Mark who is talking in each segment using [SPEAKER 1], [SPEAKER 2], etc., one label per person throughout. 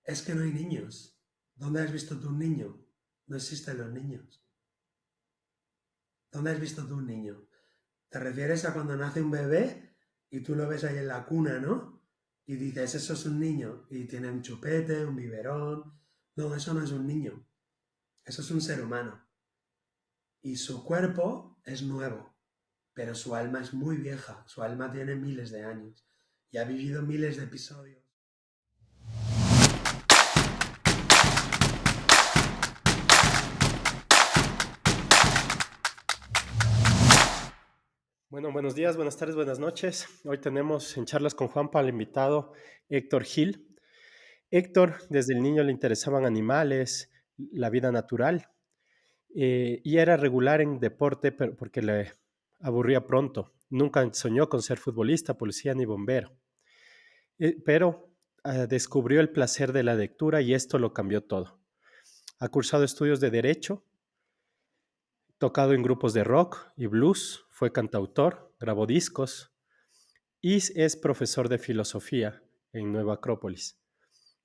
[SPEAKER 1] Es que no hay niños. ¿Dónde has visto tú un niño? No existen los niños. ¿Dónde has visto tú un niño? ¿Te refieres a cuando nace un bebé y tú lo ves ahí en la cuna, ¿no? Y dices, eso es un niño y tiene un chupete, un biberón. No, eso no es un niño. Eso es un ser humano. Y su cuerpo es nuevo, pero su alma es muy vieja. Su alma tiene miles de años y ha vivido miles de episodios.
[SPEAKER 2] Bueno, buenos días, buenas tardes, buenas noches. Hoy tenemos en charlas con Juanpa al invitado Héctor Gil. Héctor, desde el niño le interesaban animales, la vida natural, y era regular en deporte porque le aburría pronto. Nunca soñó con ser futbolista, policía ni bombero. Pero descubrió el placer de la lectura y esto lo cambió todo. Ha cursado estudios de Derecho, tocado en grupos de rock y blues, fue cantautor, grabó discos y es profesor de filosofía en Nueva Acrópolis.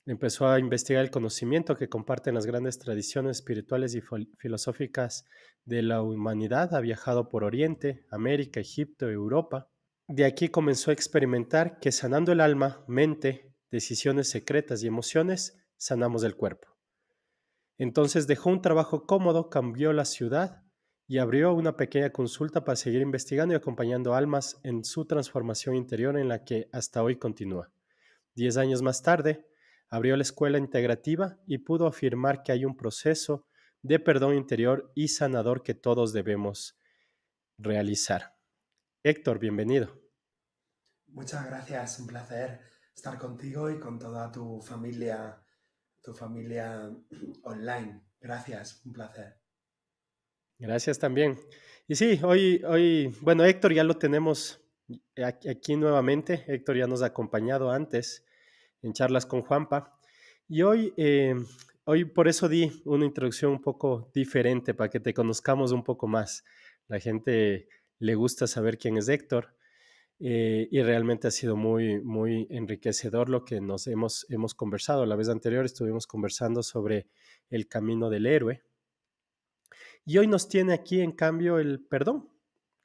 [SPEAKER 2] Empezó a investigar el conocimiento que comparten las grandes tradiciones espirituales y filosóficas de la humanidad. Ha viajado por Oriente, América, Egipto, Europa. De aquí comenzó a experimentar que sanando el alma, mente, decisiones secretas y emociones, sanamos el cuerpo. Entonces dejó un trabajo cómodo, cambió la ciudad y abrió una pequeña consulta para seguir investigando y acompañando almas en su transformación interior en la que hasta hoy continúa. 10 años más tarde, abrió la escuela integrativa y pudo afirmar que hay un proceso de perdón interior y sanador que todos debemos realizar. Héctor, bienvenido.
[SPEAKER 1] Muchas gracias, un placer estar contigo y con toda tu familia online. Gracias, un placer.
[SPEAKER 2] Gracias también. Y sí, bueno, Héctor ya lo tenemos aquí nuevamente. Héctor ya nos ha acompañado antes en charlas con Juanpa. Y hoy por eso di una introducción un poco diferente para que te conozcamos un poco más. La gente le gusta saber quién es Héctor, y realmente ha sido muy, muy enriquecedor lo que hemos conversado. La vez anterior estuvimos conversando sobre el camino del héroe y hoy nos tiene aquí, en cambio, el perdón.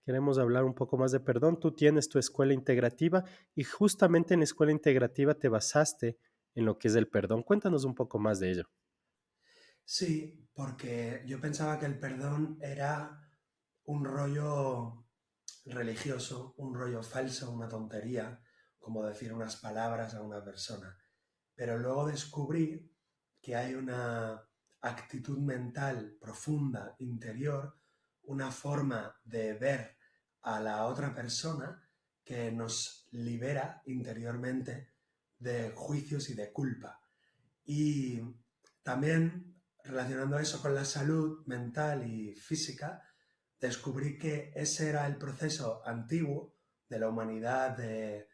[SPEAKER 2] Queremos hablar un poco más de perdón. Tú tienes tu escuela integrativa y justamente en la escuela integrativa te basaste en lo que es el perdón. Cuéntanos un poco más de ello.
[SPEAKER 1] Sí, porque yo pensaba que el perdón era un rollo religioso, un rollo falso, una tontería, como decir unas palabras a una persona. Pero luego descubrí que hay una actitud mental profunda, interior, una forma de ver a la otra persona que nos libera interiormente de juicios y de culpa. Y también relacionando eso con la salud mental y física, descubrí que ese era el proceso antiguo de la humanidad, de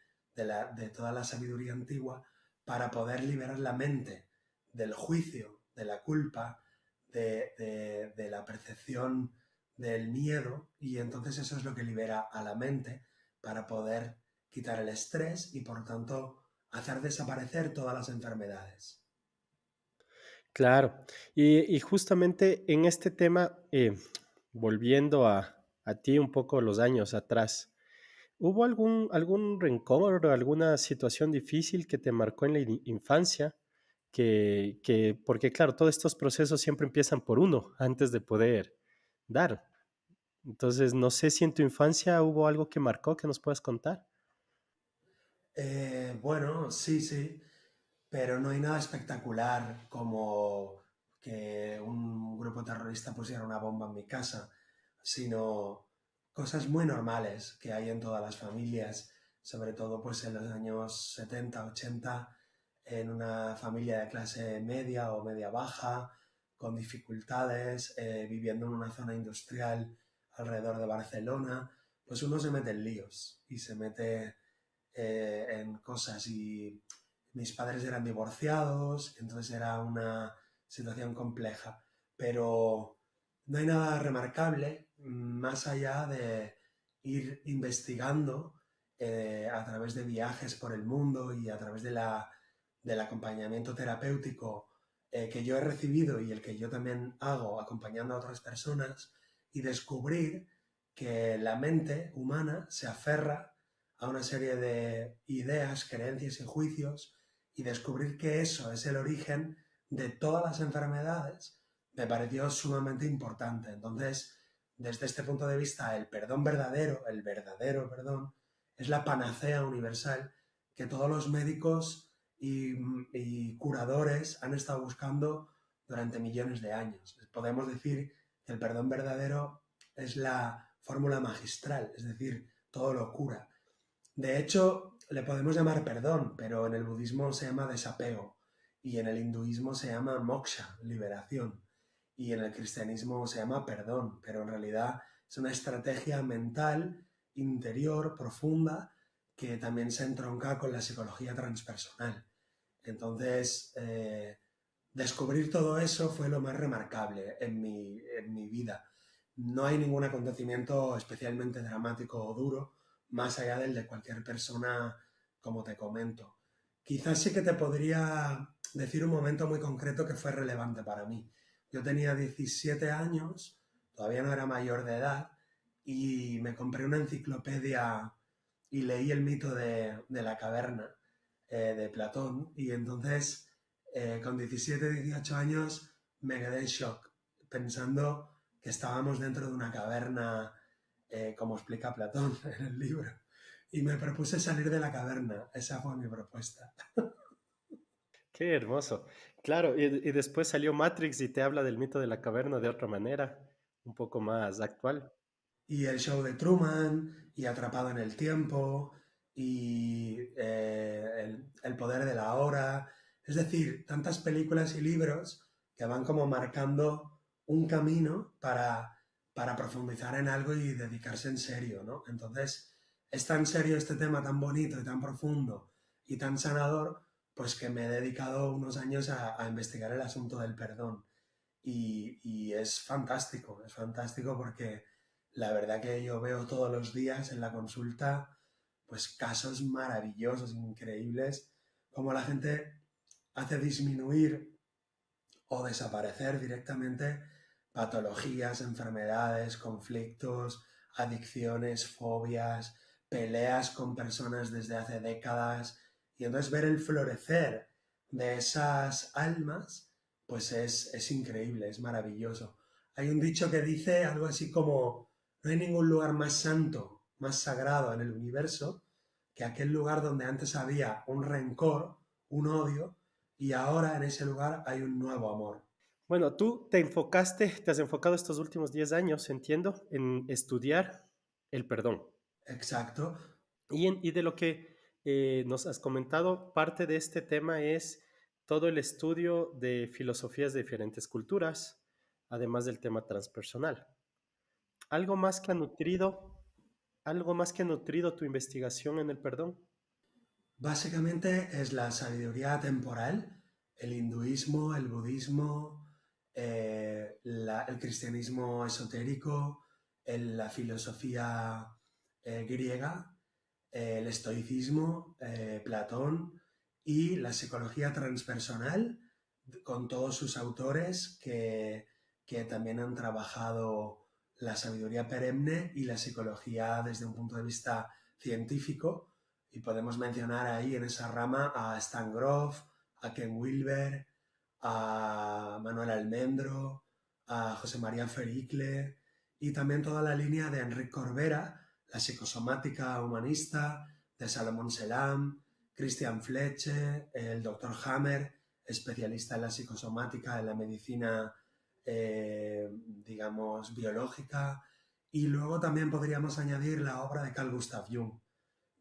[SPEAKER 1] toda la sabiduría antigua, para poder liberar la mente del juicio, de la culpa, de la percepción del miedo, y entonces eso es lo que libera a la mente para poder quitar el estrés y por tanto hacer desaparecer todas las enfermedades.
[SPEAKER 2] Claro, y justamente en este tema, volviendo a ti un poco los años atrás, ¿hubo algún rencor o alguna situación difícil que te marcó en la infancia? Porque claro, todos estos procesos siempre empiezan por uno antes de poder dar. Entonces, no sé si en tu infancia hubo algo que marcó que nos puedas contar.
[SPEAKER 1] Bueno, sí, sí, pero no hay nada espectacular como que un grupo terrorista pusiera una bomba en mi casa, sino cosas muy normales que hay en todas las familias, sobre todo pues en los años 70, 80, en una familia de clase media o media baja, con dificultades, viviendo en una zona industrial alrededor de Barcelona, pues uno se mete en líos y se mete en cosas y mis padres eran divorciados, entonces era una situación compleja, pero no hay nada remarcable más allá de ir investigando a través de viajes por el mundo y a través del acompañamiento terapéutico que yo he recibido y el que yo también hago acompañando a otras personas y descubrir que la mente humana se aferra a una serie de ideas, creencias y juicios y descubrir que eso es el origen de todas las enfermedades me pareció sumamente importante. Entonces, desde este punto de vista, el verdadero perdón, es la panacea universal que todos los médicos y curadores han estado buscando durante millones de años. Podemos decir que el perdón verdadero es la fórmula magistral, es decir, todo lo cura. De hecho, le podemos llamar perdón, pero en el budismo se llama desapego y en el hinduismo se llama moksha, liberación, y en el cristianismo se llama perdón, pero en realidad es una estrategia mental, interior, profunda, que también se entronca con la psicología transpersonal. Entonces, descubrir todo eso fue lo más remarcable en mi vida. No hay ningún acontecimiento especialmente dramático o duro más allá del de cualquier persona, como te comento. Quizás sí que te podría decir un momento muy concreto que fue relevante para mí. Yo tenía 17 años, todavía no era mayor de edad, y me compré una enciclopedia y leí el mito de la caverna de Platón, y entonces con 17, 18 años me quedé en shock, pensando que estábamos dentro de una caverna, como explica Platón en el libro. Y me propuse salir de la caverna, esa fue mi propuesta.
[SPEAKER 2] Qué hermoso. Claro, y después salió Matrix y te habla del mito de la caverna de otra manera, un poco más actual.
[SPEAKER 1] Y el show de Truman, y Atrapado en el Tiempo, y el poder de la hora. Es decir, tantas películas y libros que van como marcando un camino para profundizar en algo y dedicarse en serio, ¿no? Entonces, es tan serio este tema tan bonito y tan profundo y tan sanador, pues que me he dedicado unos años a investigar el asunto del perdón. Y es fantástico porque la verdad que yo veo todos los días en la consulta pues casos maravillosos, increíbles, como la gente hace disminuir o desaparecer directamente patologías, enfermedades, conflictos, adicciones, fobias, peleas con personas desde hace décadas. Y entonces ver el florecer de esas almas, pues es increíble, es maravilloso. Hay un dicho que dice algo así como, no hay ningún lugar más santo, más sagrado en el universo que aquel lugar donde antes había un rencor, un odio, y ahora en ese lugar hay un nuevo amor.
[SPEAKER 2] Bueno, tú te has enfocado estos últimos 10 años, entiendo, en estudiar el perdón.
[SPEAKER 1] Exacto.
[SPEAKER 2] Y de lo que nos has comentado, parte de este tema es todo el estudio de filosofías de diferentes culturas, además del tema transpersonal. ¿Algo más que ha nutrido, algo más que ha nutrido tu investigación en el perdón?
[SPEAKER 1] Básicamente es la sabiduría temporal, el hinduismo, el budismo, el cristianismo esotérico, la filosofía griega, el estoicismo, Platón y la psicología transpersonal con todos sus autores que también han trabajado la sabiduría perenne y la psicología desde un punto de vista científico. Y podemos mencionar ahí en esa rama a Stan Grof, a Ken Wilber, a Manuel Almendro, a José María Fericle y también toda la línea de Enric Corbera, la psicosomática humanista, de Salomón Selam, Christian Fleche, el doctor Hammer, especialista en la psicosomática, en la medicina, digamos, biológica. Y luego también podríamos añadir la obra de Carl Gustav Jung.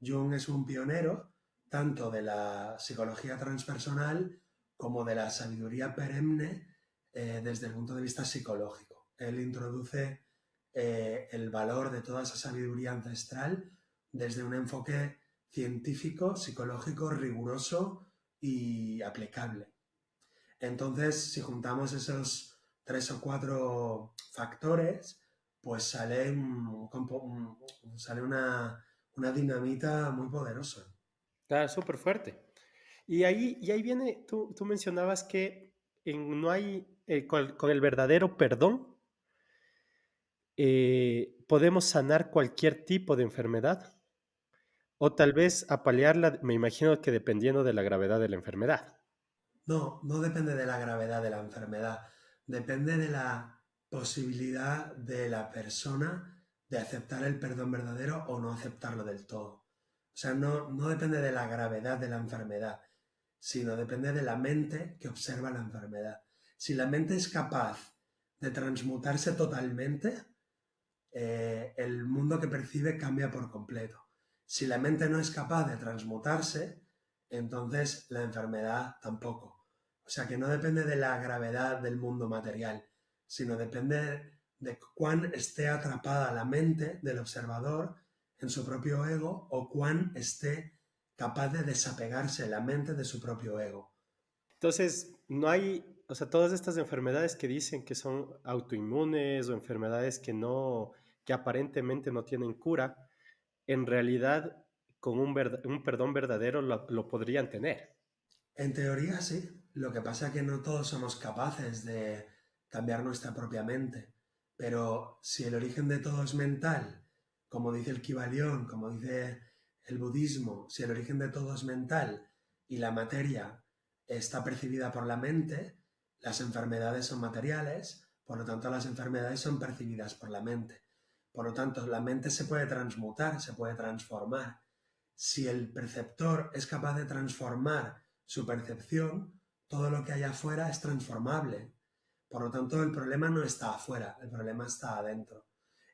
[SPEAKER 1] Jung es un pionero tanto de la psicología transpersonal como de la sabiduría perenne desde el punto de vista psicológico. Él introduce el valor de toda esa sabiduría ancestral desde un enfoque científico, psicológico, riguroso y aplicable. Entonces, si juntamos esos tres o cuatro factores, pues sale una dinamita muy poderosa.
[SPEAKER 2] Está súper fuerte. Y ahí viene, tú mencionabas que no hay, con el verdadero perdón, podemos sanar cualquier tipo de enfermedad o tal vez apalearla, me imagino que dependiendo de la gravedad de la enfermedad.
[SPEAKER 1] No, no depende de la gravedad de la enfermedad, depende de la posibilidad de la persona de aceptar el perdón verdadero o no aceptarlo del todo. O sea, no depende de la gravedad de la enfermedad, sino depende de la mente que observa la enfermedad. Si la mente es capaz de transmutarse totalmente, el mundo que percibe cambia por completo. Si la mente no es capaz de transmutarse, entonces la enfermedad tampoco. O sea que no depende de la gravedad del mundo material, sino depende de cuán esté atrapada la mente del observador en su propio ego o cuán esté capaz de desapegarse la mente de su propio ego.
[SPEAKER 2] Entonces, no hay, o sea, todas estas enfermedades que dicen que son autoinmunes o enfermedades que aparentemente no tienen cura, en realidad con un perdón verdadero lo podrían tener.
[SPEAKER 1] En teoría sí, lo que pasa es que no todos somos capaces de cambiar nuestra propia mente, pero si el origen de todo es mental, como dice el Kybalión, como dice el budismo, si el origen de todo es mental y la materia está percibida por la mente, las enfermedades son materiales, por lo tanto las enfermedades son percibidas por la mente. Por lo tanto, la mente se puede transmutar, se puede transformar. Si el perceptor es capaz de transformar su percepción, todo lo que hay afuera es transformable. Por lo tanto, el problema no está afuera, el problema está adentro.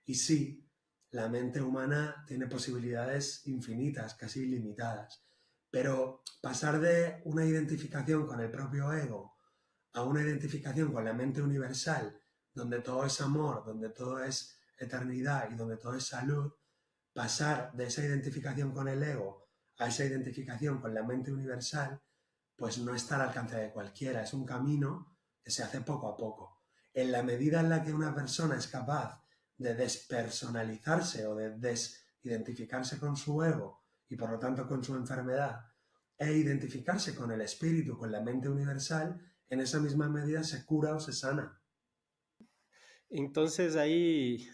[SPEAKER 1] Y sí, la mente humana tiene posibilidades infinitas, casi ilimitadas. Pero pasar de una identificación con el propio ego a una identificación con la mente universal, donde todo es amor, donde todo es eternidad y donde todo es salud, pasar de esa identificación con el ego a esa identificación con la mente universal, pues no está al alcance de cualquiera, es un camino que se hace poco a poco. En la medida en la que una persona es capaz de despersonalizarse o de desidentificarse con su ego y por lo tanto con su enfermedad e identificarse con el espíritu, con la mente universal, en esa misma medida se cura o se sana.
[SPEAKER 2] Entonces ahí,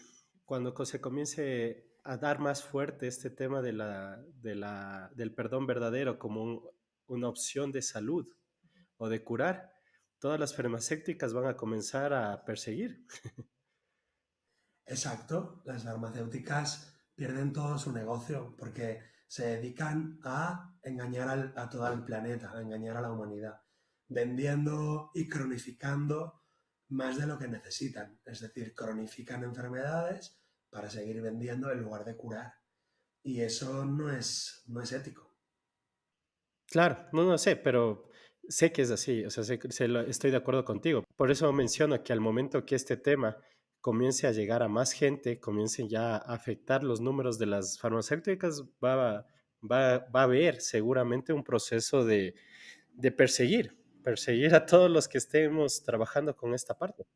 [SPEAKER 2] cuando se comience a dar más fuerte este tema del perdón verdadero como una opción de salud o de curar, todas las farmacéuticas van a comenzar a perseguir.
[SPEAKER 1] Exacto, las farmacéuticas pierden todo su negocio porque se dedican a engañar a todo el planeta, a engañar a la humanidad, vendiendo y cronificando más de lo que necesitan. Es decir, cronifican enfermedades para seguir vendiendo en lugar de curar. Y eso no es ético.
[SPEAKER 2] Claro, no sé, pero sé que es así, o sea, estoy de acuerdo contigo. Por eso menciono que al momento que este tema comience a llegar a más gente, comiencen ya a afectar los números de las farmacéuticas, va a haber seguramente un proceso de perseguir a todos los que estemos trabajando con esta parte.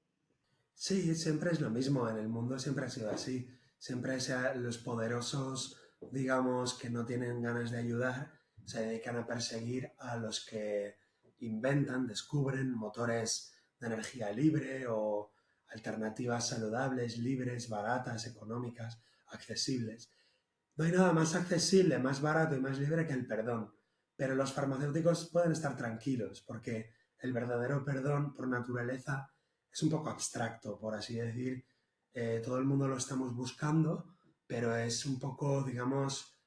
[SPEAKER 1] Sí, siempre es lo mismo, en el mundo siempre ha sido así. Siempre los poderosos, digamos, que no tienen ganas de ayudar, se dedican a perseguir a los que inventan, descubren motores de energía libre o alternativas saludables, libres, baratas, económicas, accesibles. No hay nada más accesible, más barato y más libre que el perdón, pero los farmacéuticos pueden estar tranquilos porque el verdadero perdón por naturaleza es un poco abstracto, por así decir. Todo el mundo lo estamos buscando, pero es un poco, digamos,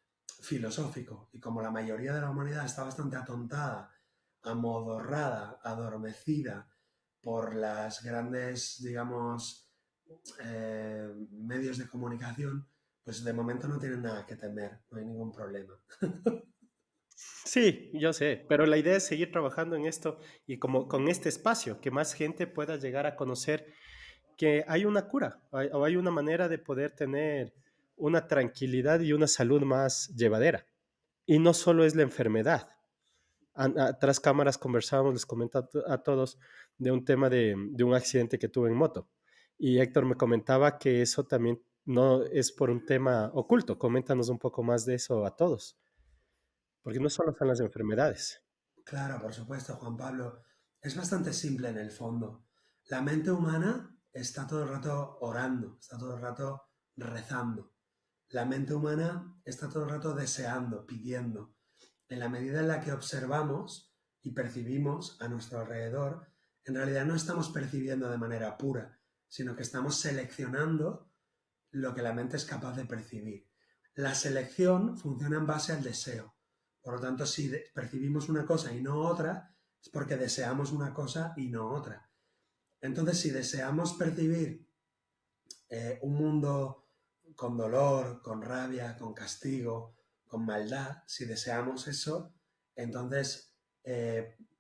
[SPEAKER 1] filosófico. Y como la mayoría de la humanidad está bastante atontada, amodorrada, adormecida por las grandes, digamos, medios de comunicación, pues de momento no tienen nada que temer, no hay ningún problema.
[SPEAKER 2] Sí, yo sé, pero la idea es seguir trabajando en esto y como con este espacio, que más gente pueda llegar a conocer que hay una cura o hay una manera de poder tener una tranquilidad y una salud más llevadera. Y no solo es la enfermedad. Tras cámaras conversábamos, les comento a todos de un tema de un accidente que tuve en moto. Y Héctor me comentaba que eso también no es por un tema oculto. Coméntanos un poco más de eso a todos, porque no solo son las enfermedades.
[SPEAKER 1] Claro, por supuesto, Juan Pablo. Es bastante simple en el fondo. La mente humana está todo el rato orando, está todo el rato rezando. La mente humana está todo el rato deseando, pidiendo. En la medida en la que observamos y percibimos a nuestro alrededor, en realidad no estamos percibiendo de manera pura, sino que estamos seleccionando lo que la mente es capaz de percibir. La selección funciona en base al deseo. Por lo tanto, si percibimos una cosa y no otra, es porque deseamos una cosa y no otra. Entonces, si deseamos percibir un mundo con dolor, con rabia, con castigo, con maldad, si deseamos eso, entonces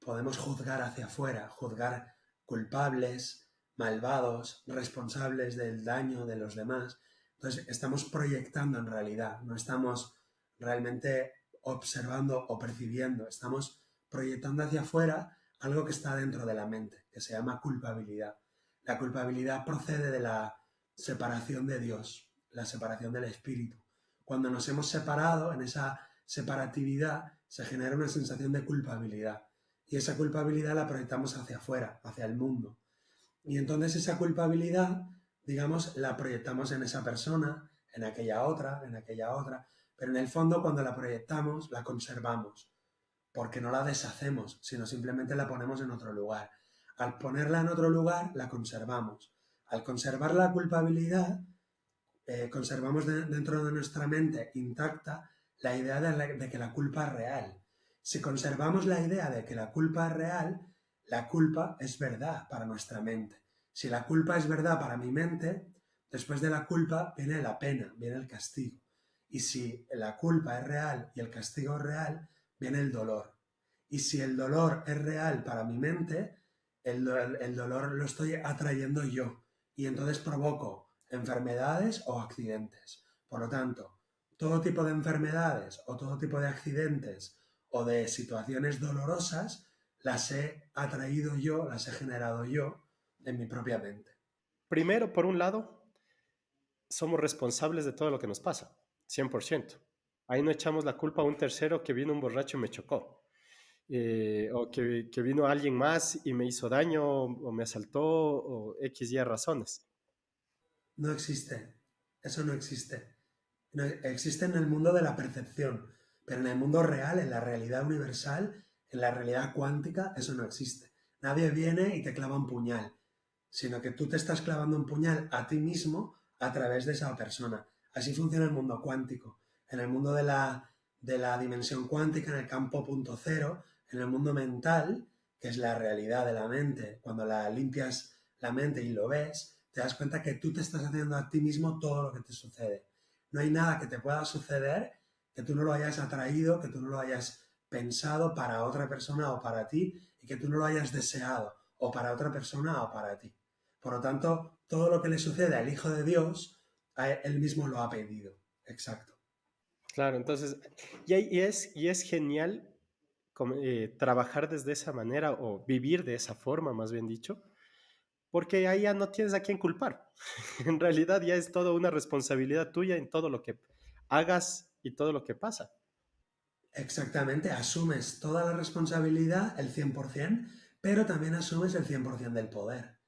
[SPEAKER 1] podemos juzgar hacia afuera, juzgar culpables, malvados, responsables del daño de los demás. Entonces estamos proyectando en realidad, no estamos realmente observando o percibiendo, estamos proyectando hacia afuera algo que está dentro de la mente, que se llama culpabilidad. La culpabilidad procede de la separación de Dios, la separación del espíritu. Cuando nos hemos separado, en esa separatividad se genera una sensación de culpabilidad y esa culpabilidad la proyectamos hacia afuera, hacia el mundo. Y entonces esa culpabilidad, digamos, la proyectamos en esa persona, en aquella otra, pero en el fondo cuando la proyectamos la conservamos, porque no la deshacemos, sino simplemente la ponemos en otro lugar. Al ponerla en otro lugar, la conservamos. Al conservar la culpabilidad, conservamos dentro de nuestra mente intacta la idea de que la culpa es real. Si conservamos la idea de que la culpa es real, la culpa es verdad para nuestra mente. Si la culpa es verdad para mi mente, después de la culpa viene la pena, viene el castigo. Y si la culpa es real y el castigo es real, viene el dolor. Y si el dolor es real para mi mente, el dolor lo estoy atrayendo yo. Y entonces provoco enfermedades o accidentes. Por lo tanto, todo tipo de enfermedades o todo tipo de accidentes o de situaciones dolorosas las he atraído yo, las he generado yo en mi propia mente.
[SPEAKER 2] Primero, por un lado, somos responsables de todo lo que nos pasa, 100%. Ahí no echamos la culpa a un tercero que vino un borracho y me chocó, o que vino alguien más y me hizo daño o me asaltó o X y razones.
[SPEAKER 1] No existe. Eso no existe. No, existe en el mundo de la percepción, pero en el mundo real, en la realidad universal, en la realidad cuántica, eso no existe. Nadie viene y te clava un puñal, sino que tú te estás clavando un puñal a ti mismo a través de esa persona. Así funciona el mundo cuántico. En el mundo de la dimensión cuántica, en el campo punto cero, en el mundo mental, que es la realidad de la mente, cuando la limpias la mente y lo ves, te das cuenta que tú te estás haciendo a ti mismo todo lo que te sucede. No hay nada que te pueda suceder que tú no lo hayas atraído, que tú no lo hayas pensado para otra persona o para ti y que tú no lo hayas deseado o para otra persona o para ti. Por lo tanto, todo lo que le sucede al Hijo de Dios, él mismo lo ha pedido. Exacto.
[SPEAKER 2] Claro, entonces, y es genial trabajar desde esa manera o vivir de esa forma, más bien dicho, porque ahí ya no tienes a quién culpar. En realidad ya es toda una responsabilidad tuya en todo lo que hagas y todo lo que pasa.
[SPEAKER 1] Exactamente, asumes toda la responsabilidad, el 100%, pero también asumes el 100% del poder.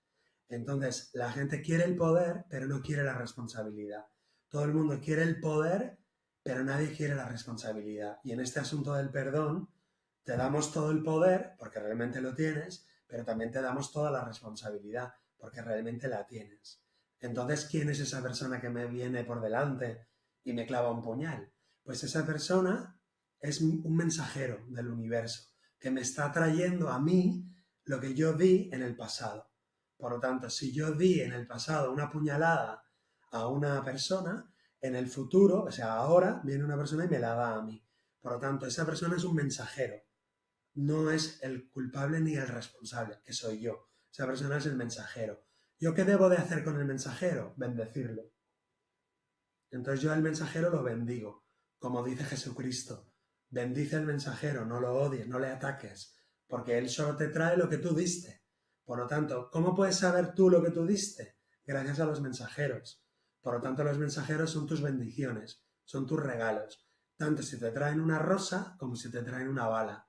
[SPEAKER 1] Entonces, la gente quiere el poder, pero no quiere la responsabilidad. Todo el mundo quiere el poder, pero nadie quiere la responsabilidad. Y en este asunto del perdón, te damos todo el poder, porque realmente lo tienes, pero también te damos toda la responsabilidad, porque realmente la tienes. Entonces, ¿quién es esa persona que me viene por delante y me clava un puñal? Pues esa persona es un mensajero del universo, que me está trayendo a mí lo que yo di en el pasado. Por lo tanto, si yo di en el pasado una puñalada a una persona, en el futuro, o sea, ahora viene una persona y me la da a mí. Por lo tanto, esa persona es un mensajero, no es el culpable ni el responsable, que soy yo. Esa persona es el mensajero. ¿Yo qué debo de hacer con el mensajero? Bendecirlo. Entonces yo al mensajero lo bendigo, como dice Jesucristo. Bendice al mensajero, no lo odies, no le ataques, porque él solo te trae lo que tú diste. Por lo tanto, ¿cómo puedes saber tú lo que tú diste? Gracias a los mensajeros. Por lo tanto, los mensajeros son tus bendiciones, son tus regalos, tanto si te traen una rosa como si te traen una bala.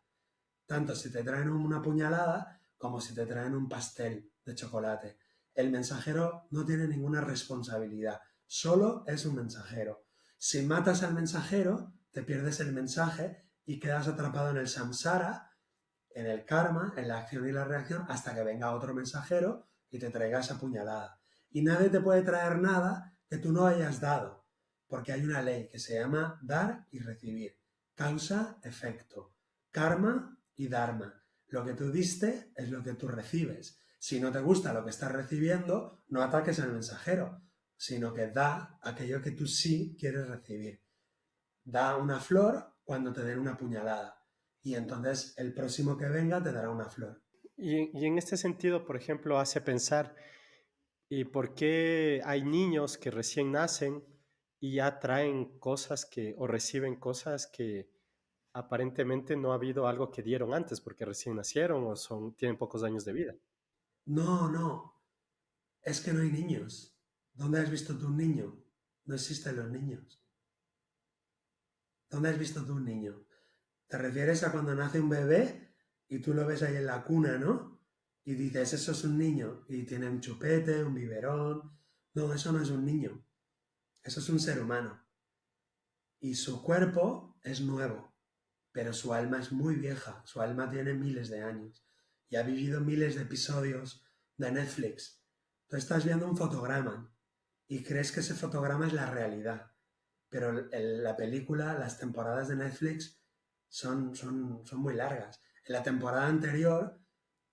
[SPEAKER 1] tanto si te traen una puñalada como si te traen un pastel de chocolate. El mensajero no tiene ninguna responsabilidad, solo es un mensajero. Si matas al mensajero, te pierdes el mensaje y quedas atrapado en el samsara, en el karma, en la acción y la reacción, hasta que venga otro mensajero y te traiga esa puñalada. Y nadie te puede traer nada que tú no hayas dado, porque hay una ley que se llama dar y recibir, causa, efecto, karma y dharma. Lo que tú diste es lo que tú recibes. Si no te gusta lo que estás recibiendo, no ataques al mensajero, sino que da aquello que tú sí quieres recibir. Da una flor cuando te den una puñalada. Y entonces el próximo que venga te dará una flor.
[SPEAKER 2] Y en este sentido, por ejemplo, hace pensar, ¿y por qué hay niños que recién nacen y ya traen cosas que, o reciben cosas que aparentemente no ha habido algo que dieron antes porque recién nacieron o tienen pocos años de vida?
[SPEAKER 1] No, no, es que no hay niños. ¿Dónde has visto tú un niño? No existen los niños. ¿Dónde has visto tú un niño? ¿Te refieres a cuando nace un bebé y tú lo ves ahí en la cuna, ¿no? Y dices, eso es un niño y tiene un chupete, un biberón. No, eso no es un niño. Eso es un ser humano. Y su cuerpo es nuevo, pero su alma es muy vieja. Su alma tiene miles de años y ha vivido miles de episodios de Netflix. Tú estás viendo un fotograma y crees que ese fotograma es la realidad, pero la película, las temporadas de Netflix son muy largas. En la temporada anterior,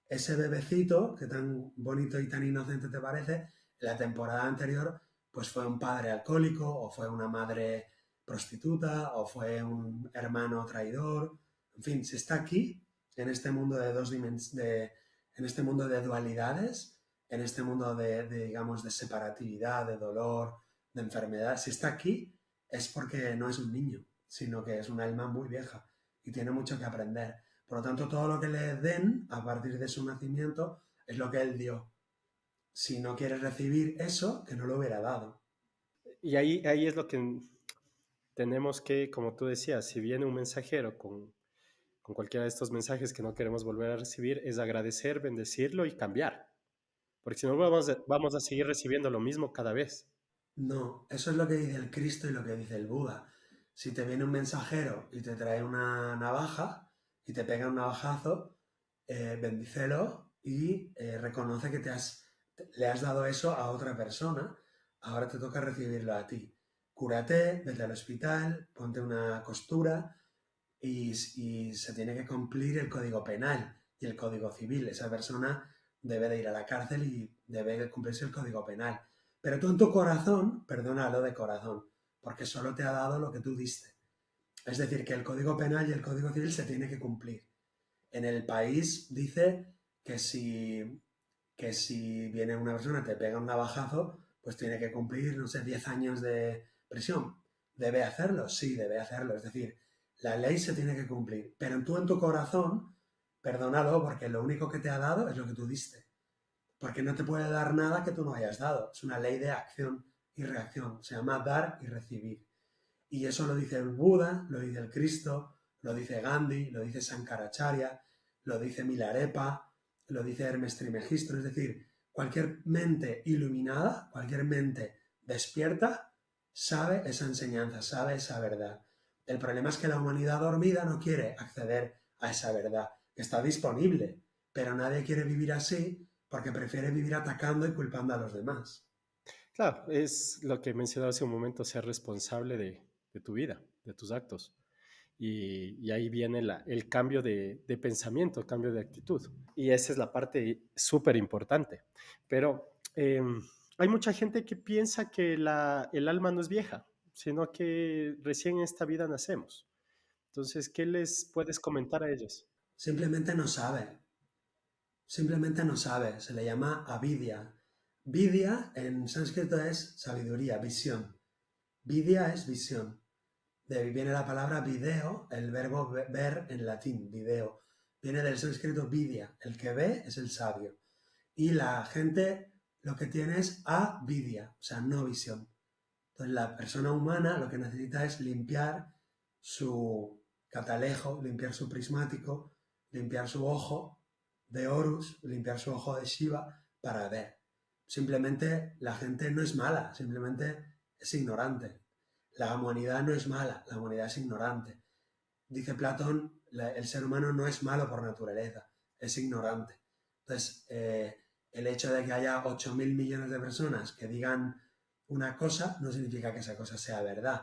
[SPEAKER 1] ese bebecito, que tan bonito y tan inocente te parece, en la temporada anterior, pues fue un padre alcohólico, o fue una madre prostituta, o fue un hermano traidor. En fin, si está aquí, en este mundo de en este mundo de dualidades, en este mundo digamos, de separatividad, de dolor, de enfermedad, si está aquí, es porque no es un niño, sino que es un alma muy vieja y tiene mucho que aprender. Por lo tanto, todo lo que le den a partir de su nacimiento es lo que él dio. Si no quiere recibir eso, que no lo hubiera dado.
[SPEAKER 2] Y ahí es lo que tenemos que, como tú decías, si viene un mensajero con cualquiera de estos mensajes que no queremos volver a recibir, es agradecer, bendecirlo y cambiar. Porque si no, vamos a seguir recibiendo lo mismo cada vez.
[SPEAKER 1] No, eso es lo que dice el Cristo y lo que dice el Buda. Si te viene un mensajero y te trae una navaja y te pega un navajazo, bendícelo y reconoce que le has dado eso a otra persona. Ahora te toca recibirlo a ti. Cúrate, vete al hospital, ponte una costura y se tiene que cumplir el código penal y el código civil. Esa persona debe de ir a la cárcel y debe de cumplirse el código penal. Pero tú en tu corazón, perdónalo de corazón, porque solo te ha dado lo que tú diste. Es decir, que el código penal y el código civil se tiene que cumplir. En el país dice que si viene una persona y te pega un navajazo, pues tiene que cumplir, no sé, 10 años de prisión. ¿Debe hacerlo? Sí, debe hacerlo. Es decir, la ley se tiene que cumplir. Pero tú en tu corazón, perdónalo, porque lo único que te ha dado es lo que tú diste. Porque no te puede dar nada que tú no hayas dado. Es una ley de acción y reacción. Se llama dar y recibir. Y eso lo dice el Buda, lo dice el Cristo, lo dice Gandhi, lo dice Sankaracharya, lo dice Milarepa, lo dice Hermes Trismegisto. Es decir, cualquier mente iluminada, cualquier mente despierta, sabe esa enseñanza, sabe esa verdad. El problema es que la humanidad dormida no quiere acceder a esa verdad, que está disponible, pero nadie quiere vivir así porque prefiere vivir atacando y culpando a los demás.
[SPEAKER 2] Claro, es lo que mencionaba hace un momento, ser responsable de tu vida, de tus actos. Y ahí viene el cambio de pensamiento, el cambio de actitud. Y esa es la parte súper importante. Pero hay mucha gente que piensa que el alma no es vieja, sino que recién en esta vida nacemos. Entonces, ¿qué les puedes comentar a ellos?
[SPEAKER 1] Simplemente no sabe, simplemente no sabe, se le llama avidya. Vidya en sánscrito es sabiduría, visión. Vidya es visión. De ahí viene la palabra video, el verbo ver en latín, video. Viene del sánscrito vidya, el que ve es el sabio. Y la gente lo que tiene es avidya, o sea, no visión. Entonces la persona humana lo que necesita es limpiar su catalejo, limpiar su prismático limpiar su ojo de Horus, limpiar su ojo de Shiva para ver. Simplemente la gente no es mala, simplemente es ignorante. La humanidad no es mala, la humanidad es ignorante. Dice Platón, el ser humano no es malo por naturaleza, es ignorante. Entonces, el hecho de que haya 8.000 millones de personas que digan una cosa no significa que esa cosa sea verdad.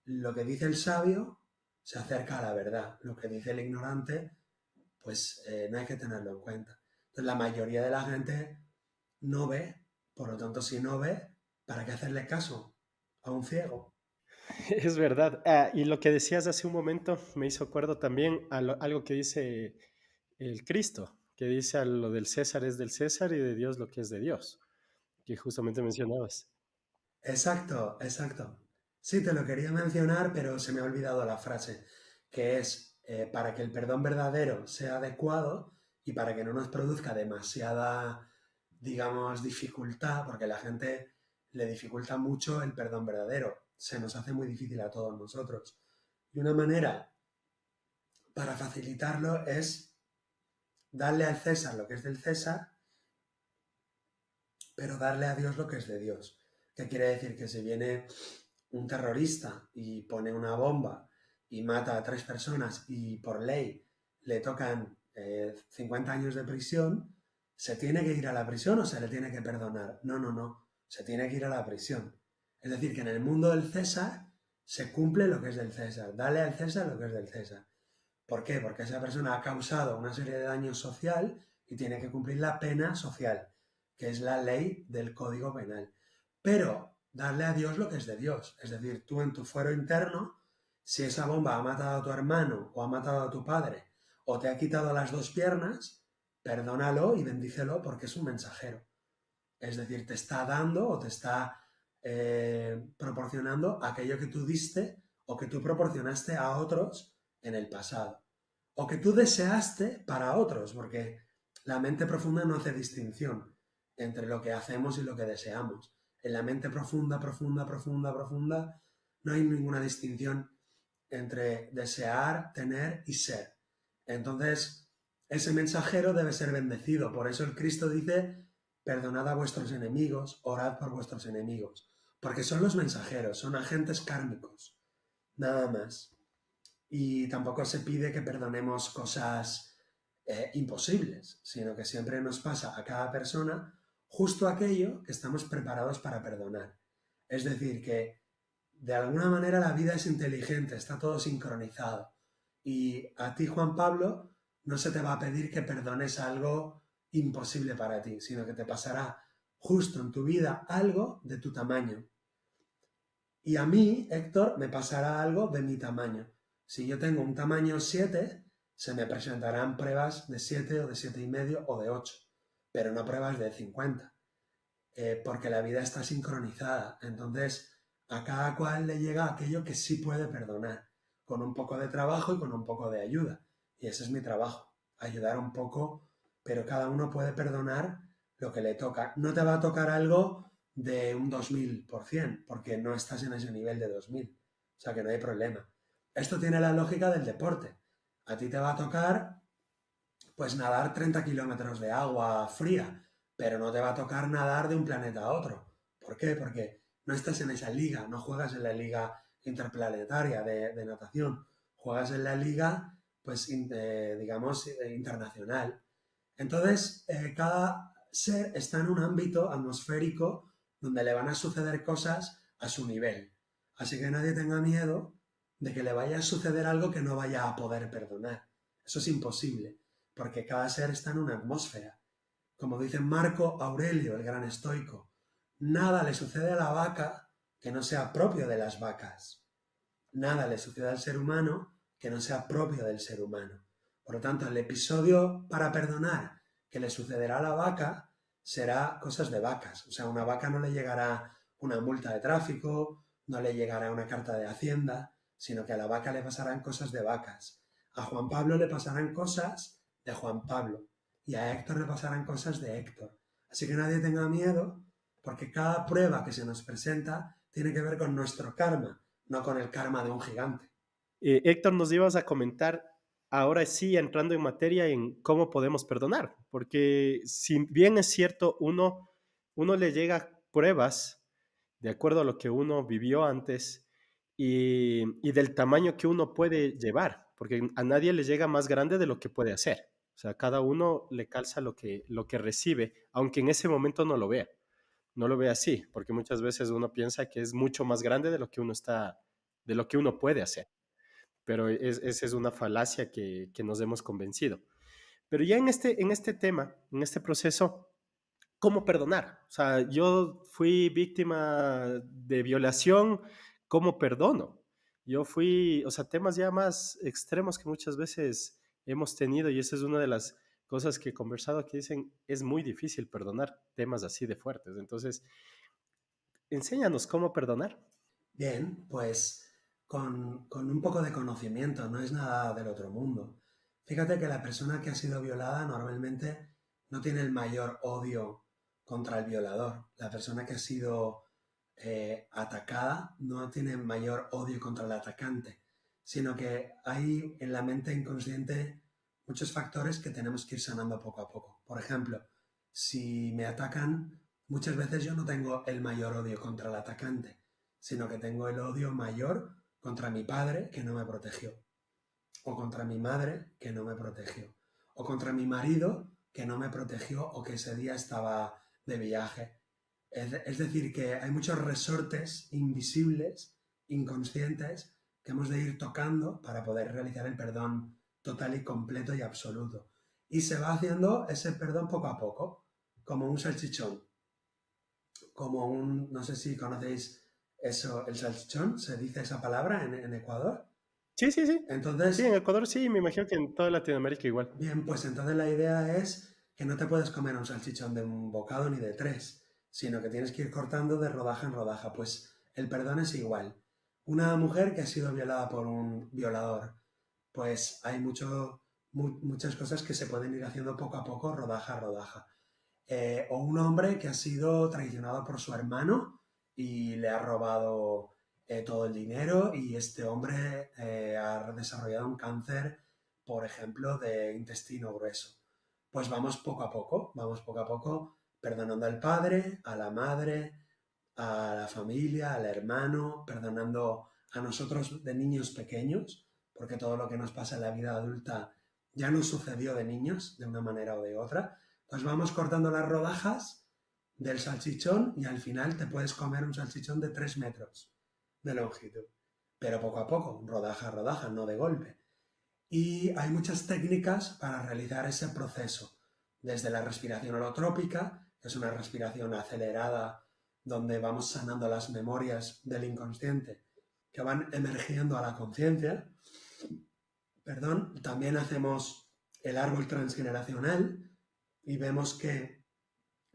[SPEAKER 1] Lo que dice el sabio se acerca a la verdad. Lo que dice el ignorante, pues no hay que tenerlo en cuenta. Entonces, la mayoría de la gente no ve, por lo tanto, si no ve, ¿para qué hacerle caso a un ciego?
[SPEAKER 2] Es verdad. Y lo que decías hace un momento me hizo acuerdo también a algo que dice el Cristo, que dice a lo del César es del César y de Dios lo que es de Dios, que justamente mencionabas.
[SPEAKER 1] Exacto, exacto. Sí, te lo quería mencionar, pero se me ha olvidado la frase, que es para que el perdón verdadero sea adecuado y para que no nos produzca demasiada, digamos, dificultad, porque la gente le dificulta mucho el perdón verdadero, se nos hace muy difícil a todos nosotros. Y una manera para facilitarlo es darle al César lo que es del César, pero darle a Dios lo que es de Dios. ¿Qué quiere decir? Que si viene un terrorista y pone una bomba y mata a 3 personas y por ley le tocan 50 años de prisión, ¿se tiene que ir a la prisión o se le tiene que perdonar? No, no, no, se tiene que ir a la prisión. Es decir, que en el mundo del César se cumple lo que es del César, dale al César lo que es del César. ¿Por qué? Porque esa persona ha causado una serie de daños social y tiene que cumplir la pena social, que es la ley del Código Penal. Pero darle a Dios lo que es de Dios. Es decir, tú en tu fuero interno, si esa bomba ha matado a tu hermano o ha matado a tu padre o te ha quitado las 2 piernas, perdónalo y bendícelo porque es un mensajero. Es decir, te está dando o te está proporcionando aquello que tú diste o que tú proporcionaste a otros en el pasado. O que tú deseaste para otros, porque la mente profunda no hace distinción entre lo que hacemos y lo que deseamos. En la mente profunda, profunda, profunda, profunda, no hay ninguna distinción entre desear, tener y ser. Entonces, ese mensajero debe ser bendecido. Por eso el Cristo dice, perdonad a vuestros enemigos, orad por vuestros enemigos. Porque son los mensajeros, son agentes kármicos, nada más. Y tampoco se pide que perdonemos cosas imposibles, sino que siempre nos pasa a cada persona justo aquello que estamos preparados para perdonar. Es decir, que de alguna manera la vida es inteligente, está todo sincronizado. Y a ti, Juan Pablo, no se te va a pedir que perdones algo imposible para ti, sino que te pasará justo en tu vida algo de tu tamaño. Y a mí, Héctor, me pasará algo de mi tamaño. Si yo tengo un tamaño 7, se me presentarán pruebas de 7 o de 7,5 o de 8, pero no pruebas de 50, porque la vida está sincronizada. Entonces, a cada cual le llega aquello que sí puede perdonar, con un poco de trabajo y con un poco de ayuda. Y ese es mi trabajo, ayudar un poco, pero cada uno puede perdonar lo que le toca. No te va a tocar algo de un 2000%, porque no estás en ese nivel de 2000. O sea que no hay problema. Esto tiene la lógica del deporte. A ti te va a tocar, pues, nadar 30 kilómetros de agua fría, pero no te va a tocar nadar de un planeta a otro. ¿Por qué? Porque no estás en esa liga, no juegas en la liga interplanetaria de natación, juegas en la liga, pues, digamos, internacional. Entonces, cada ser está en un ámbito atmosférico donde le van a suceder cosas a su nivel. Así que nadie tenga miedo de que le vaya a suceder algo que no vaya a poder perdonar. Eso es imposible, porque cada ser está en una atmósfera. Como dice Marco Aurelio, el gran estoico, nada le sucede a la vaca que no sea propio de las vacas. Nada le sucede al ser humano que no sea propio del ser humano. Por lo tanto, el episodio para perdonar que le sucederá a la vaca será cosas de vacas. O sea, a una vaca no le llegará una multa de tráfico, no le llegará una carta de Hacienda, sino que a la vaca le pasarán cosas de vacas. A Juan Pablo le pasarán cosas de Juan Pablo y a Héctor le pasarán cosas de Héctor. Así que nadie tenga miedo, porque cada prueba que se nos presenta tiene que ver con nuestro karma, no con el karma de un gigante.
[SPEAKER 2] Héctor, nos ibas a comentar ahora sí entrando en materia en cómo podemos perdonar, porque si bien es cierto, uno le llega pruebas de acuerdo a lo que uno vivió antes y del tamaño que uno puede llevar, porque a nadie le llega más grande de lo que puede hacer. O sea, cada uno le calza lo que recibe, aunque en ese momento no lo vea. No lo ve así, porque muchas veces uno piensa que es mucho más grande de lo que uno está, de lo que uno puede hacer. Pero esa es una falacia que nos hemos convencido. Pero ya en este tema, en este proceso, ¿cómo perdonar? O sea, yo fui víctima de violación, ¿cómo perdono? Yo fui, o sea, temas ya más extremos que muchas veces hemos tenido y esa es una de las cosas que he conversado que dicen, es muy difícil perdonar temas así de fuertes. Entonces, enséñanos cómo perdonar.
[SPEAKER 1] Bien, pues con un poco de conocimiento, no es nada del otro mundo. Fíjate que la persona que ha sido violada normalmente no tiene el mayor odio contra el violador. La persona que ha sido atacada no tiene mayor odio contra el atacante, sino que hay en la mente inconsciente muchos factores que tenemos que ir sanando poco a poco. Por ejemplo, si me atacan, muchas veces yo no tengo el mayor odio contra el atacante, sino que tengo el odio mayor contra mi padre que no me protegió, o contra mi madre que no me protegió, o contra mi marido que no me protegió o que ese día estaba de viaje. Es decir, que hay muchos resortes invisibles, inconscientes, que hemos de ir tocando para poder realizar el perdón total y completo y absoluto. Y se va haciendo ese perdón poco a poco, como un salchichón, como un, no sé si conocéis eso, el salchichón, se dice esa palabra en Ecuador.
[SPEAKER 2] Sí, sí, sí. Sí, en
[SPEAKER 1] Entonces,
[SPEAKER 2] Ecuador sí, me imagino que en toda Latinoamérica igual.
[SPEAKER 1] bien, pues entonces la idea es que no te puedes comer un salchichón de un bocado ni de tres, sino que tienes que ir cortando de rodaja en rodaja. Pues el perdón es igual. Una mujer que ha sido violada por un violador, pues hay muchas cosas que se pueden ir haciendo poco a poco, rodaja a rodaja. O un hombre que ha sido traicionado por su hermano y le ha robado todo el dinero y este hombre ha desarrollado un cáncer, por ejemplo, de intestino grueso. Pues vamos poco a poco perdonando al padre, a la madre, a la familia, al hermano, perdonando a nosotros de niños pequeños, porque todo lo que nos pasa en la vida adulta ya nos sucedió de niños, de una manera o de otra. Pues vamos cortando las rodajas del salchichón y al final te puedes comer un salchichón de 3 metros de longitud. Pero poco a poco, rodaja a rodaja, no de golpe. Y hay muchas técnicas para realizar ese proceso, desde la respiración holotrópica, que es una respiración acelerada donde vamos sanando las memorias del inconsciente que van emergiendo a la conciencia. Perdón, también hacemos el árbol transgeneracional y vemos que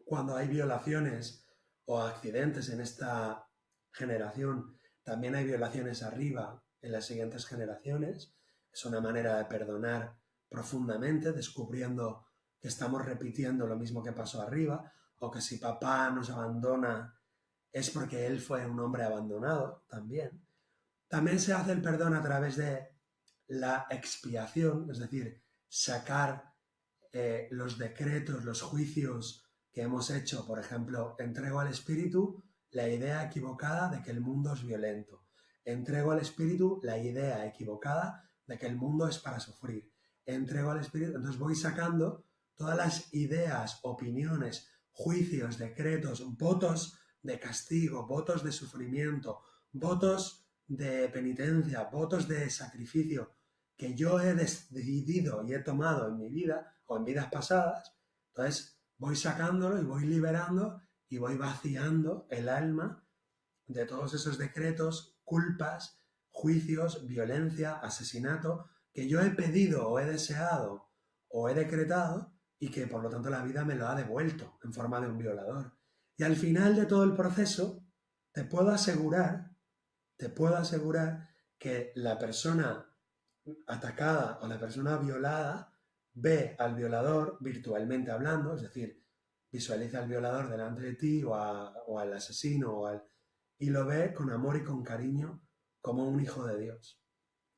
[SPEAKER 1] cuando hay violaciones o accidentes en esta generación, también hay violaciones arriba en las siguientes generaciones. Es una manera de perdonar profundamente, descubriendo que estamos repitiendo lo mismo que pasó arriba, o que si papá nos abandona es porque él fue un hombre abandonado también. También se hace el perdón a través de la expiación, es decir, sacar los decretos, los juicios que hemos hecho. Por ejemplo, entrego al espíritu la idea equivocada de que el mundo es violento. Entrego al espíritu la idea equivocada de que el mundo es para sufrir. Entrego al espíritu, entonces voy sacando todas las ideas, opiniones, juicios, decretos, votos de castigo, votos de sufrimiento, votos de penitencia, votos de sacrificio que yo he decidido y he tomado en mi vida o en vidas pasadas. Entonces voy sacándolo y voy liberando y voy vaciando el alma de todos esos decretos, culpas, juicios, violencia, asesinato que yo he pedido o he deseado o he decretado y que por lo tanto la vida me lo ha devuelto en forma de un violador. Y al final de todo el proceso te puedo asegurar, te puedo asegurar que la persona atacada o la persona violada ve al violador virtualmente hablando, es decir, visualiza al violador delante de ti o al asesino y lo ve con amor y con cariño como un hijo de Dios.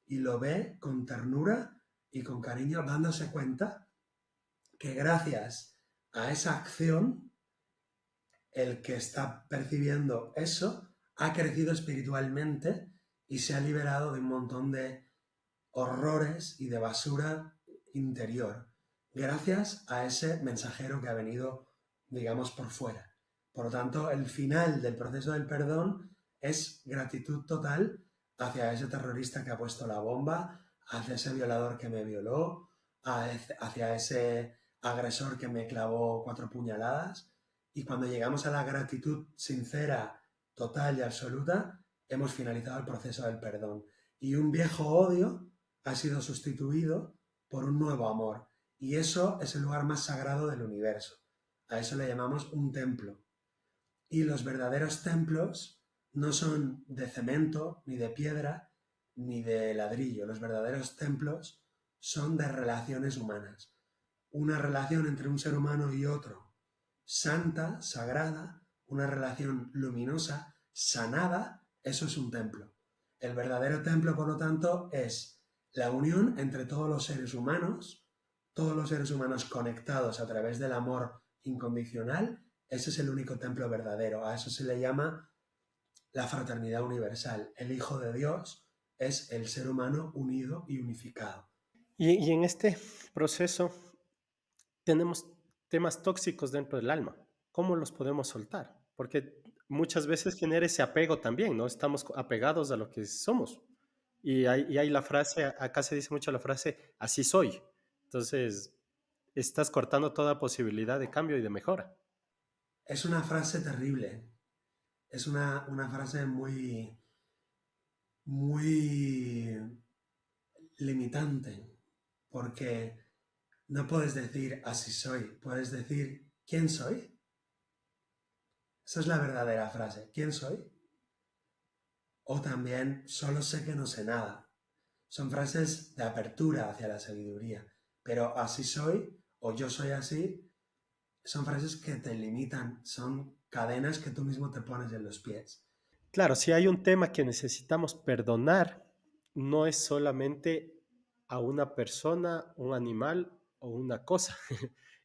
[SPEAKER 1] Y lo ve con ternura y con cariño, dándose cuenta que gracias a esa acción, el que está percibiendo eso ha crecido espiritualmente y se ha liberado de un montón de horrores y de basura interior, gracias a ese mensajero que ha venido, digamos, por fuera. Por lo tanto, el final del proceso del perdón es gratitud total hacia ese terrorista que ha puesto la bomba, hacia ese violador que me violó, hacia ese agresor que me clavó 4 puñaladas. Y cuando llegamos a la gratitud sincera, total y absoluta, hemos finalizado el proceso del perdón. Y un viejo odio ha sido sustituido por un nuevo amor. Y eso es el lugar más sagrado del universo. A eso le llamamos un templo. Y los verdaderos templos no son de cemento, ni de piedra, ni de ladrillo. Los verdaderos templos son de relaciones humanas. Una relación entre un ser humano y otro, santa, sagrada, una relación luminosa, sanada, eso es un templo. El verdadero templo, por lo tanto, es la unión entre todos los seres humanos conectados a través del amor incondicional. Ese es el único templo verdadero. A eso se le llama la fraternidad universal. El Hijo de Dios es el ser humano unido y unificado.
[SPEAKER 2] Y en este proceso tenemos temas tóxicos dentro del alma. ¿Cómo los podemos soltar? Porque muchas veces genera ese apego también, ¿no? Estamos apegados a lo que somos. Y hay la frase, acá se dice mucho la frase, así soy. Entonces, estás cortando toda posibilidad de cambio y de mejora.
[SPEAKER 1] Es una frase terrible. Es una frase muy, muy limitante, porque no puedes decir así soy, puedes decir ¿quién soy? Esa es la verdadera frase, ¿quién soy? O también solo sé que no sé nada. Son frases de apertura hacia la sabiduría, pero así soy o yo soy así son frases que te limitan, son cadenas que tú mismo te pones en los pies.
[SPEAKER 2] Claro, si hay un tema que necesitamos perdonar, no es solamente a una persona, un animal o una cosa,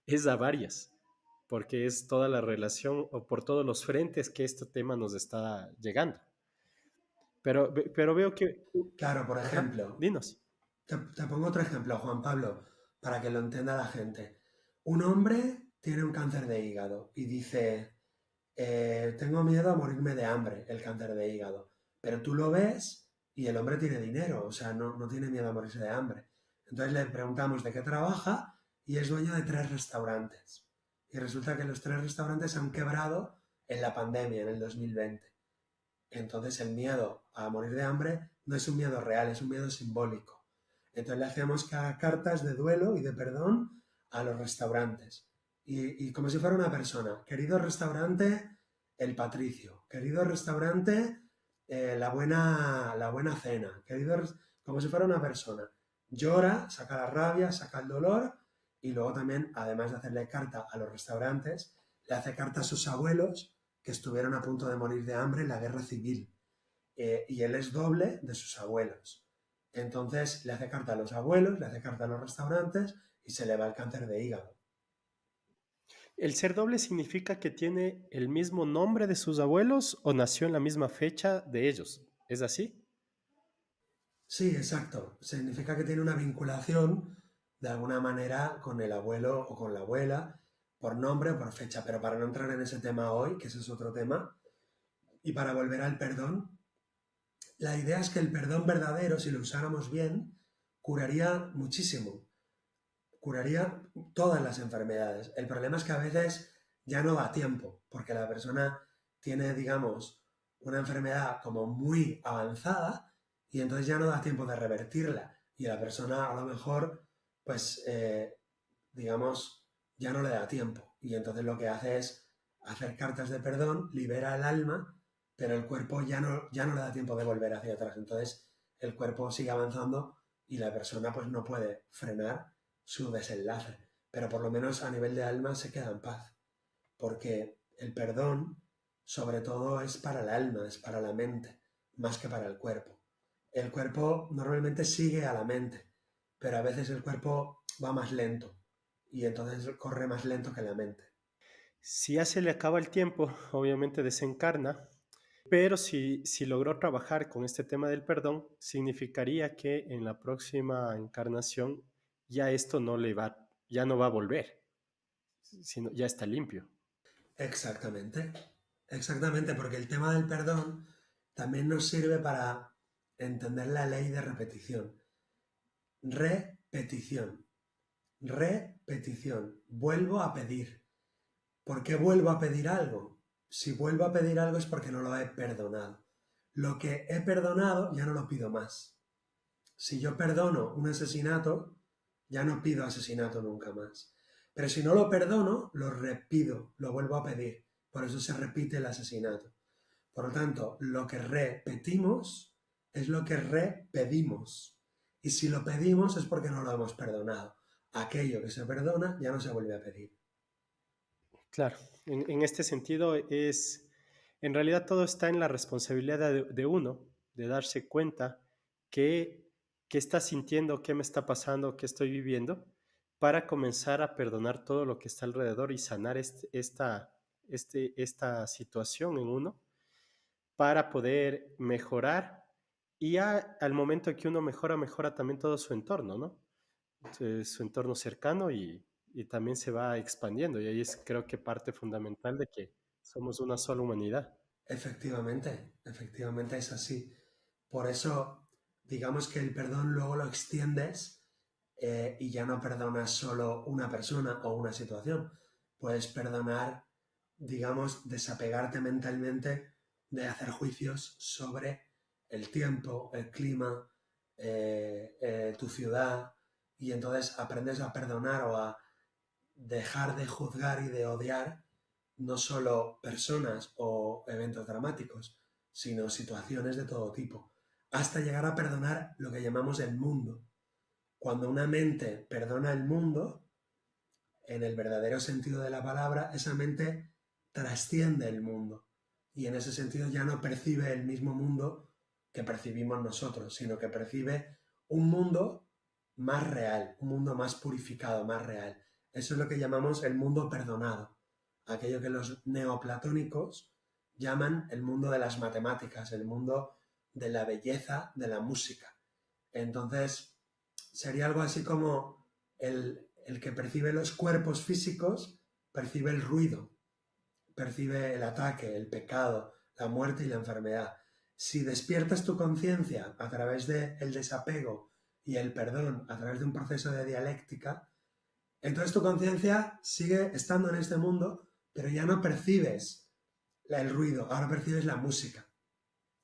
[SPEAKER 2] es a varias, porque es toda la relación o por todos los frentes que este tema nos está llegando. Pero veo que...
[SPEAKER 1] Claro, por
[SPEAKER 2] Ajá,
[SPEAKER 1] ejemplo,
[SPEAKER 2] dinos.
[SPEAKER 1] te pongo otro ejemplo, Juan Pablo, para que lo entienda la gente. Un hombre tiene un cáncer de hígado y dice, tengo miedo a morirme de hambre, el cáncer de hígado. Pero tú lo ves y el hombre tiene dinero, o sea, no tiene miedo a morirse de hambre. Entonces le preguntamos de qué trabaja y es dueño de 3 restaurantes. Y resulta que los 3 restaurantes han quebrado en la pandemia, en el 2020. Entonces el miedo a morir de hambre no es un miedo real, es un miedo simbólico. Entonces le hacemos que haga cartas de duelo y de perdón a los restaurantes. Y como si fuera una persona. Querido restaurante, el Patricio. Querido restaurante, la buena cena. Como si fuera una persona. Llora, saca la rabia, saca el dolor y luego también, además de hacerle carta a los restaurantes, le hace carta a sus abuelos que estuvieron a punto de morir de hambre en la guerra civil. Y él es doble de sus abuelos. Entonces le hace carta a los abuelos, le hace carta a los restaurantes y se le va el cáncer de hígado.
[SPEAKER 2] ¿El ser doble significa que tiene el mismo nombre de sus abuelos o nació en la misma fecha de ellos? ¿Es así?
[SPEAKER 1] Sí, exacto. Significa que tiene una vinculación de alguna manera con el abuelo o con la abuela, por nombre o por fecha. Pero para no entrar en ese tema hoy, que ese es otro tema, y para volver al perdón, la idea es que el perdón verdadero, si lo usáramos bien, curaría muchísimo, curaría todas las enfermedades. El problema es que a veces ya no da tiempo, porque la persona tiene, digamos, una enfermedad como muy avanzada y entonces ya no da tiempo de revertirla. Y la persona a lo mejor, pues, digamos, ya no le da tiempo. Y entonces lo que hace es hacer cartas de perdón, libera el alma, pero el cuerpo ya no le da tiempo de volver hacia atrás. Entonces el cuerpo sigue avanzando y la persona pues no puede frenar su desenlace. Pero por lo menos a nivel de alma se queda en paz. Porque el perdón, sobre todo, es para el alma, es para la mente, más que para el cuerpo. El cuerpo normalmente sigue a la mente, pero a veces el cuerpo va más lento y entonces corre más lento que la mente.
[SPEAKER 2] Si ya se le acaba el tiempo, obviamente desencarna, pero si logró trabajar con este tema del perdón, significaría que en la próxima encarnación ya esto no le va, ya no va a volver, sino ya está limpio.
[SPEAKER 1] Exactamente, exactamente, porque el tema del perdón también nos sirve para entender la ley de repetición. Repetición, repetición, vuelvo a pedir. ¿Por qué vuelvo a pedir algo? Si vuelvo a pedir algo es porque no lo he perdonado. Lo que he perdonado ya no lo pido más. Si yo perdono un asesinato, ya no pido asesinato nunca más. Pero si no lo perdono, lo repido, lo vuelvo a pedir. Por eso se repite el asesinato. Por lo tanto, lo que repetimos es lo que repedimos. Y si lo pedimos es porque no lo hemos perdonado. Aquello que se perdona ya no se vuelve a pedir.
[SPEAKER 2] Claro, en este sentido en realidad todo está en la responsabilidad de uno, de darse cuenta qué, qué está sintiendo, qué me está pasando, qué estoy viviendo, para comenzar a perdonar todo lo que está alrededor y sanar esta situación en uno para poder mejorar y ya al momento que uno mejora, mejora también todo su entorno, ¿no? Su entorno cercano y también se va expandiendo. Y ahí es creo que parte fundamental de que somos una sola humanidad.
[SPEAKER 1] Efectivamente es así. Por eso, digamos que el perdón luego lo extiendes y ya no perdonas solo una persona o una situación. Puedes perdonar, digamos, desapegarte mentalmente de hacer juicios sobre el tiempo, el clima, tu ciudad, y entonces aprendes a perdonar o a dejar de juzgar y de odiar no solo personas o eventos dramáticos, sino situaciones de todo tipo, hasta llegar a perdonar lo que llamamos el mundo. Cuando una mente perdona el mundo, en el verdadero sentido de la palabra, esa mente trasciende el mundo y en ese sentido ya no percibe el mismo mundo que percibimos nosotros, sino que percibe un mundo más real, un mundo más purificado, más real. Eso es lo que llamamos el mundo perdonado, aquello que los neoplatónicos llaman el mundo de las matemáticas, el mundo de la belleza de la música. Entonces, sería algo así como el que percibe los cuerpos físicos, percibe el ruido, percibe el ataque, el pecado, la muerte y la enfermedad. Si despiertas tu conciencia a través del desapego y el perdón, a través de un proceso de dialéctica, entonces tu conciencia sigue estando en este mundo, pero ya no percibes el ruido, ahora percibes la música.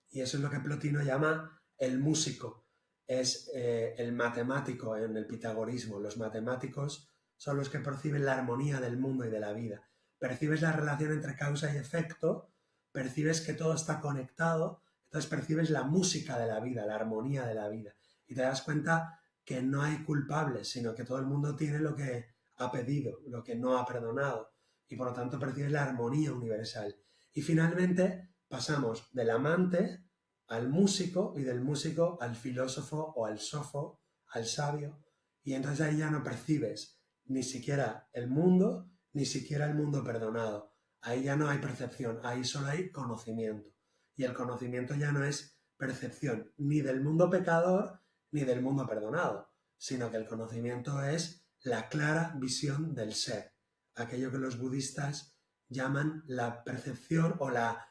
[SPEAKER 1] Y eso es lo que Plotino llama el músico, es el matemático en el pitagorismo. Los matemáticos son los que perciben la armonía del mundo y de la vida. Percibes la relación entre causa y efecto, percibes que todo está conectado, entonces percibes la música de la vida, la armonía de la vida. Y te das cuenta que no hay culpables, sino que todo el mundo tiene lo que ha pedido, lo que no ha perdonado. Y por lo tanto percibes la armonía universal. Y finalmente pasamos del amante al músico y del músico al filósofo o al sofo, al sabio, y entonces ahí ya no percibes ni siquiera el mundo, ni siquiera el mundo perdonado. Ahí ya no hay percepción, ahí solo hay conocimiento. Y el conocimiento ya no es percepción ni del mundo pecador ni del mundo perdonado, sino que el conocimiento es la clara visión del ser, aquello que los budistas llaman la percepción o la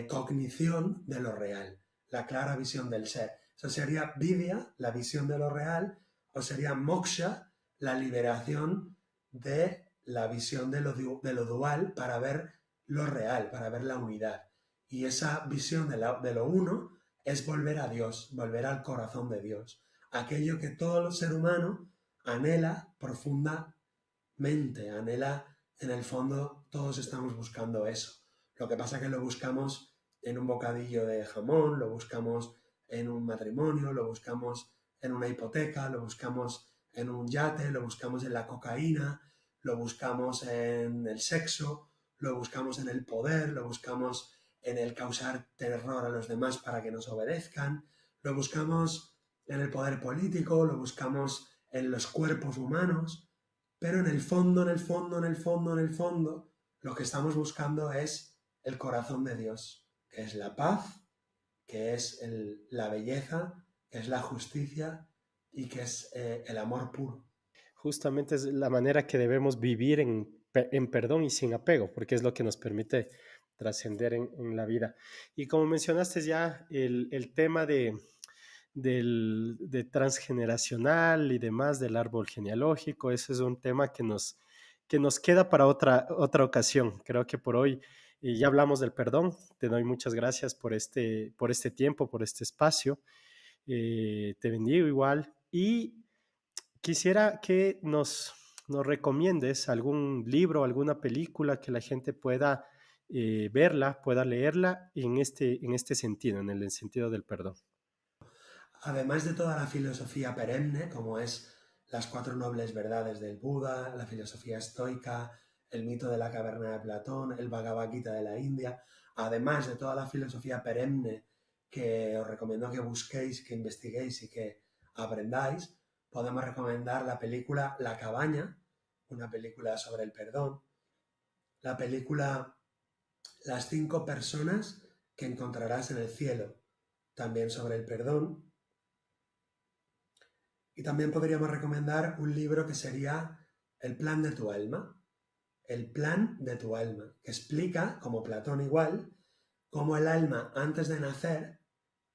[SPEAKER 1] cognición de lo real, la clara visión del ser. Eso sería vidya, la visión de lo real, o sería moksha, la liberación de la visión de lo dual para ver lo real, para ver la unidad. Y esa visión de lo uno es volver a Dios, volver al corazón de Dios. Aquello que todo ser humano anhela profundamente, anhela en el fondo, todos estamos buscando eso. Lo que pasa es que lo buscamos en un bocadillo de jamón, lo buscamos en un matrimonio, lo buscamos en una hipoteca, lo buscamos en un yate, lo buscamos en la cocaína, lo buscamos en el sexo, lo buscamos en el poder, lo buscamos en el causar terror a los demás para que nos obedezcan, lo buscamos en el poder político, lo buscamos en los cuerpos humanos, pero en el fondo, en el fondo, en el fondo, en el fondo, lo que estamos buscando es el corazón de Dios, que es la paz, que es la belleza, que es la justicia y que es el amor puro.
[SPEAKER 2] Justamente es la manera que debemos vivir en perdón y sin apego, porque es lo que nos permite trascender en la vida. Y como mencionaste ya, el tema de transgeneracional y demás del árbol genealógico, ese es un tema que nos queda para otra ocasión. Creo que por hoy ya hablamos del perdón. Te doy muchas gracias por este tiempo, por este espacio. Te bendigo igual. Y quisiera que nos recomiendes algún libro, alguna película que la gente pueda verla, pueda leerla en este sentido, en el sentido del perdón.
[SPEAKER 1] Además de toda la filosofía perenne, como es las cuatro nobles verdades del Buda, la filosofía estoica, el mito de la caverna de Platón, el Bhagavad Gita de la India, además de toda la filosofía perenne que os recomiendo que busquéis, que investiguéis y que aprendáis, podemos recomendar la película La cabaña, una película sobre el perdón, la película Las 5 personas que encontrarás en el cielo, también sobre el perdón. Y también podríamos recomendar un libro que sería El plan de tu alma. El plan de tu alma, que explica, como Platón igual, cómo el alma antes de nacer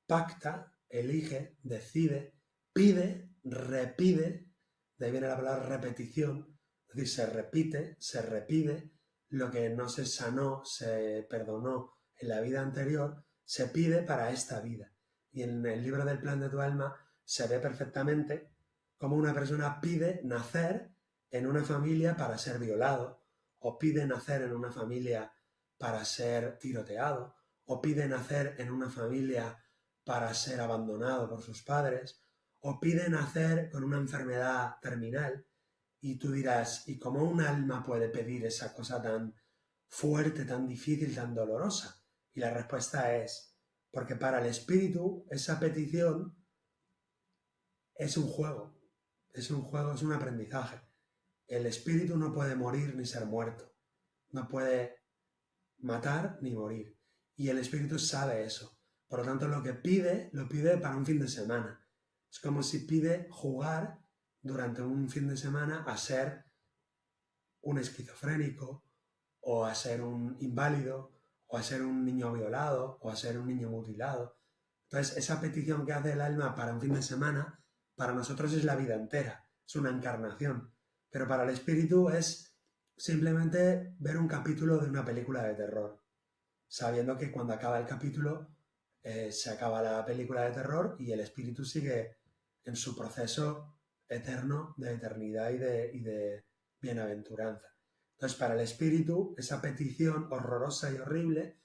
[SPEAKER 1] pacta, elige, decide, pide, repide, de ahí viene la palabra repetición, es decir, se repite, lo que no se sanó, se perdonó en la vida anterior, se pide para esta vida. Y en el libro del plan de tu alma se ve perfectamente cómo una persona pide nacer en una familia para ser violado, o pide nacer en una familia para ser tiroteado, o pide nacer en una familia para ser abandonado por sus padres, o pide nacer con una enfermedad terminal. Y tú dirás, ¿y cómo un alma puede pedir esa cosa tan fuerte, tan difícil, tan dolorosa? Y la respuesta es, porque para el espíritu esa petición es un juego, es un juego, es un aprendizaje. El espíritu no puede morir ni ser muerto, no puede matar ni morir. Y el espíritu sabe eso. Por lo tanto, lo que pide, lo pide para un fin de semana. Es como si pide jugar durante un fin de semana a ser un esquizofrénico, o a ser un inválido, o a ser un niño violado, o a ser un niño mutilado. Entonces, esa petición que hace el alma para un fin de semana, para nosotros es la vida entera, es una encarnación. Pero para el espíritu es simplemente ver un capítulo de una película de terror, sabiendo que cuando acaba el capítulo se acaba la película de terror y el espíritu sigue en su proceso eterno de eternidad y de bienaventuranza. Entonces, para el espíritu, esa petición horrorosa y horrible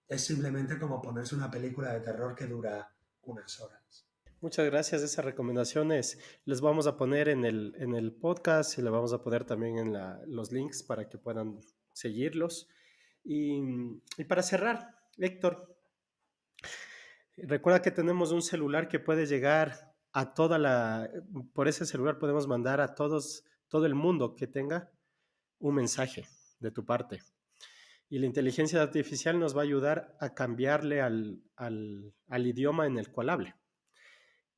[SPEAKER 1] es simplemente como ponerse una película de terror que dura unas horas.
[SPEAKER 2] Muchas gracias. Esas recomendaciones les vamos a poner en el podcast y le vamos a poner también en los links para que puedan seguirlos. Y para cerrar, Héctor, recuerda que tenemos un celular que puede llegar a por ese celular podemos mandar a todo el mundo que tenga un mensaje de tu parte. Y la inteligencia artificial nos va a ayudar a cambiarle al idioma en el cual hable.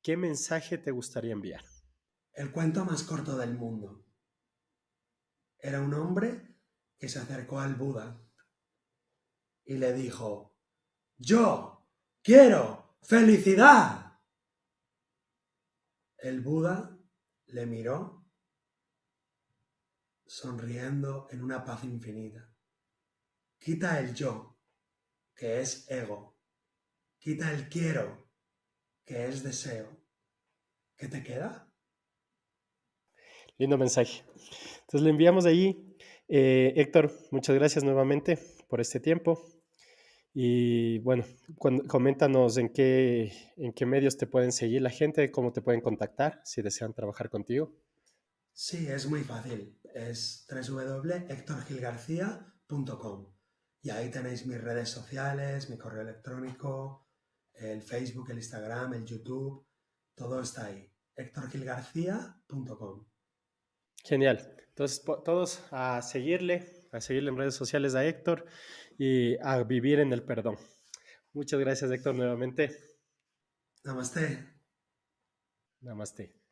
[SPEAKER 2] ¿Qué mensaje te gustaría enviar?
[SPEAKER 1] El cuento más corto del mundo. Era un hombre que se acercó al Buda y le dijo, yo quiero felicidad. El Buda le miró sonriendo en una paz infinita. Quita el yo, que es ego. Quita el quiero, que es deseo. ¿Qué te queda?
[SPEAKER 2] Lindo mensaje. Entonces le enviamos allí. Héctor, muchas gracias nuevamente por este tiempo. Y bueno, coméntanos en qué medios te pueden seguir la gente, cómo te pueden contactar si desean trabajar contigo.
[SPEAKER 1] Sí, es muy fácil. Es www.hectorgilgarcia.com y ahí tenéis mis redes sociales, mi correo electrónico, el Facebook, el Instagram, el YouTube todo está ahí. hectorgilgarcía.com.
[SPEAKER 2] Genial. Entonces, todos a seguirle en redes sociales a Héctor y a vivir en el perdón. Muchas gracias, Héctor, nuevamente.
[SPEAKER 1] Namaste.
[SPEAKER 2] Namaste.